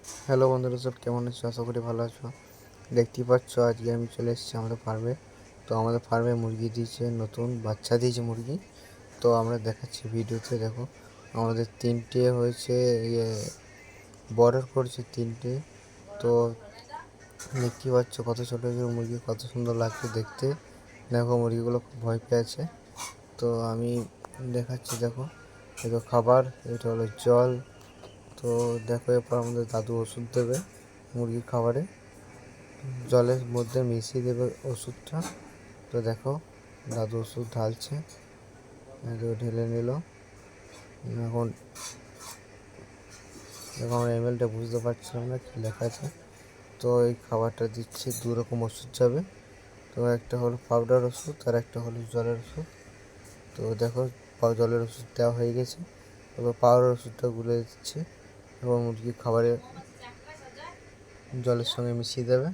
Hello বন্ধুরা, সব কেমন আছো? আশা করি ভালো আছো। দেখতেই পাচ্ছ আজকে আমি চলে এসেছি আমাদের ফার্মে। তো আমাদের ফার্মে মুরগি দিয়েছে, নতুন বাচ্চা দিয়েছে মুরগি। তো আমরা দেখাচ্ছি ভিডিওতে, দেখো আমাদের তিনটে হয়েছে, বর্ডার করছে তিনটে। তো দেখতেই পাচ্ছ কত ছোটো ছোটো মুরগি, কত সুন্দর লাগছে দেখতে। দেখো মুরগিগুলো খুব ভয় পেয়ে আছে। তো আমি দেখাচ্ছি, দেখো এটা খাবার, এটা হলো জল। তো দেখো এরপর আমাদের দাদু ওষুধ দেবে মুরগির খাবারে, জলের মধ্যে মিশিয়ে দেবে ওষুধটা। তো দেখো দাদু ওষুধ ঢালছে, ঢেলে নিল। এখন দেখো আমরা এমএলটা বুঝতে পারছিলাম না কী লেখা আছে। তো এই খাবারটা দিচ্ছে, দু রকম ওষুধ যাবে। তো একটা হলো পাউডার ওষুধ আর একটা হলো জলের ওষুধ। তো দেখো জলের ওষুধ দেওয়া হয়ে গেছে, এবার পাউডার ওষুধটা গুলে দিচ্ছে এবং মুরগির খাবারে জলের সঙ্গে মিশিয়ে দেবে।